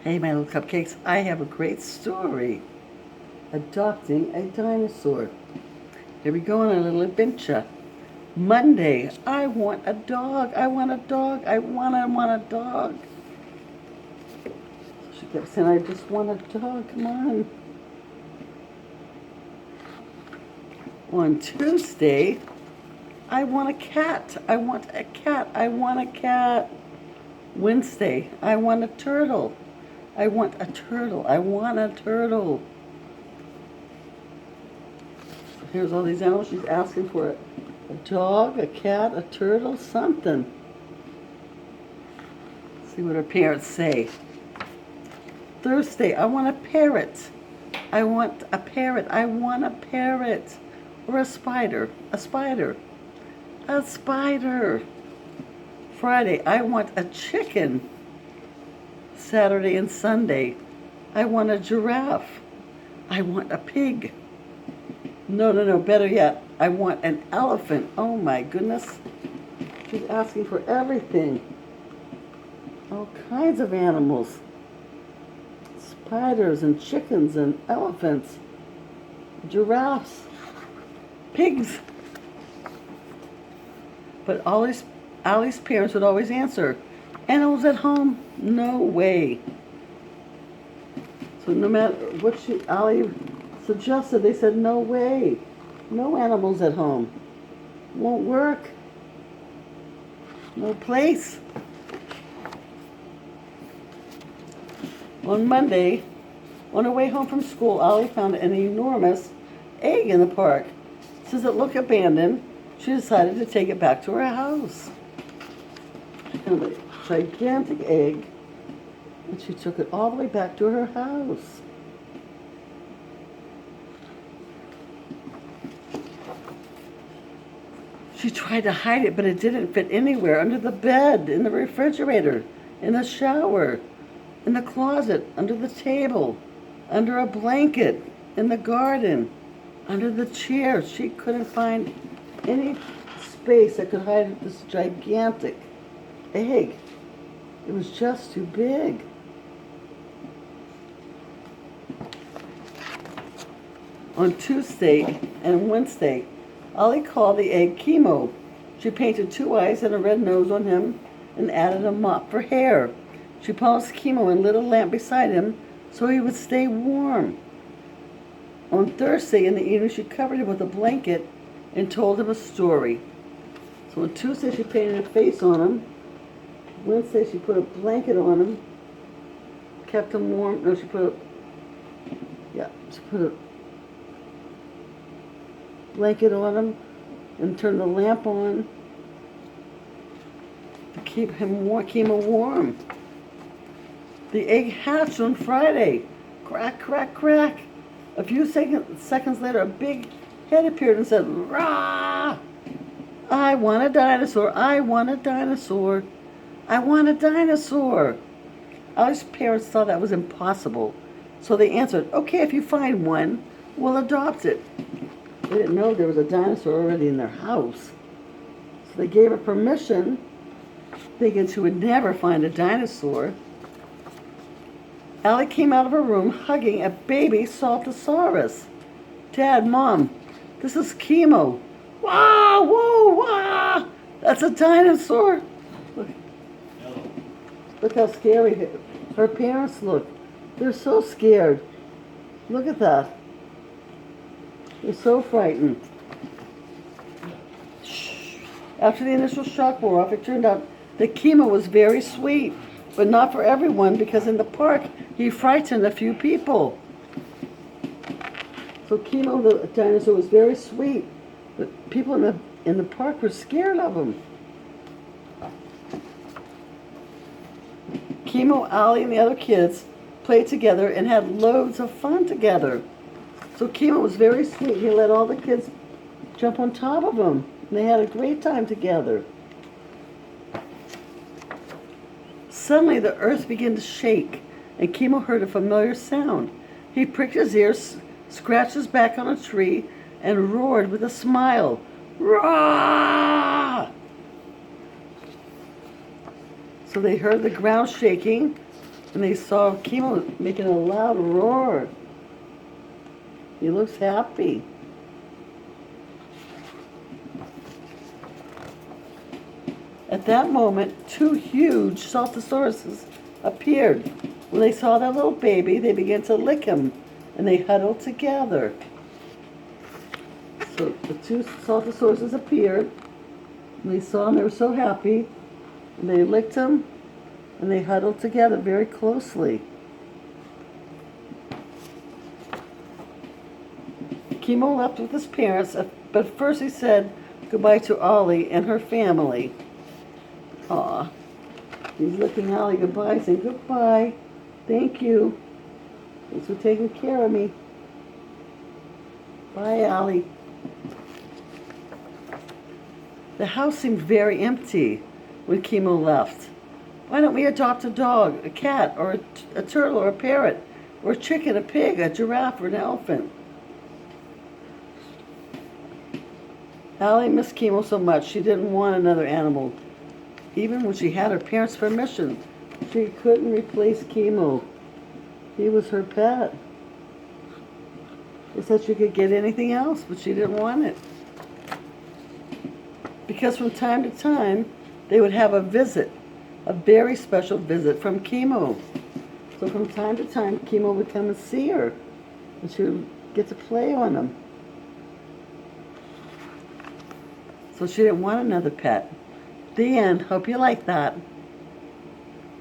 Hey, my little cupcakes, I have a great story. Adopting a dinosaur. Here we go on a little adventure. Monday, I want a dog. I want a dog. I want a dog. She kept saying, I just want a dog. Come on. On Tuesday, I want a cat. I want a cat. I want a cat. Wednesday, I want a turtle. I want a turtle. I want a turtle. Here's all these animals. She's asking for a dog, a cat, a turtle, something. Let's see what her parents say. Thursday, I want a parrot. I want a parrot. I want a parrot. Or a spider. A spider. A spider. Friday, I want a chicken. Saturday and Sunday, I want a giraffe. I want a pig. No, better yet, I want an elephant. Oh my goodness. She's asking for everything. All kinds of animals. Spiders and chickens and elephants. Giraffes. Pigs. But Ollie's parents would always answer, animals at home? No way. So no matter what Ollie suggested, they said, no way. No animals at home. Won't work. No place. On Monday, on her way home from school, Ollie found an enormous egg in the park. Since it looked abandoned, she decided to take it back to her house. She found a gigantic egg, and she took it all the way back to her house. She tried to hide it, but it didn't fit anywhere. Under the bed, in the refrigerator, in the shower, in the closet, under the table, under a blanket, in the garden, under the chair. She couldn't find any space that could hide this gigantic egg. It was just too big. On Tuesday and Wednesday, Ollie called the egg Kimo. She painted 2 eyes and a red nose on him and added a mop for hair. She polished Kimo and lit a lamp beside him so he would stay warm. On Thursday in the evening, she covered him with a blanket and told him a story. So on Tuesday, she painted a face on him. Wednesday, she put a blanket on him, kept him warm. No, she put a blanket on him and turned the lamp on to keep him warm. The egg hatched on Friday. Crack, crack, crack. A few seconds later, a big head appeared and said, "Rah! I want a dinosaur. I want a dinosaur. I want a dinosaur." Ollie's parents thought that was impossible, so they answered, "Okay, if you find one, we'll adopt it." They didn't know there was a dinosaur already in their house. So they gave her permission, thinking she would never find a dinosaur. Allie came out of her room hugging a baby Saltisairis. "Dad, Mom, this is Kimo." "Wow, whoa, wow! That's a dinosaur." Look how scary her parents look. They're so scared. Look at that. They're so frightened. After the initial shock wore off, it turned out that Kimo was very sweet, but not for everyone, because in the park he frightened a few people. So Kimo the dinosaur was very sweet, but people in the park were scared of him. Kimo, Ollie, and the other kids played together and had loads of fun together. So Kimo was very sweet. He let all the kids jump on top of him, and they had a great time together. Suddenly, the earth began to shake, and Kimo heard a familiar sound. He pricked his ears, scratched his back on a tree, and roared with a smile. "Rah!" So they heard the ground shaking, and they saw Kimo making a loud roar. He looks happy. At that moment, two huge Saltisairis appeared. When they saw their little baby, they began to lick him, and they huddled together. So the two Saltisairis appeared, and they saw him, they were so happy, and they licked him, and they huddled together very closely. Kimo left with his parents, but first he said goodbye to Ollie and her family. Aw, he's licking Ollie goodbye, saying goodbye, thank you, thanks for taking care of me. Bye, Ollie. The house seemed very empty when Kimo left. Why don't we adopt a dog, a cat, or a turtle, or a parrot, or a chicken, a pig, a giraffe, or an elephant? Allie missed Kimo so much she didn't want another animal. Even when she had her parents' permission, she couldn't replace Kimo. He was her pet. They said she could get anything else, but she didn't want it. Because from time to time, they would have a visit, a very special visit from Kimo. So from time to time, Kimo would come and see her, and she would get to play on him. So she didn't want another pet. The end. Hope you like that.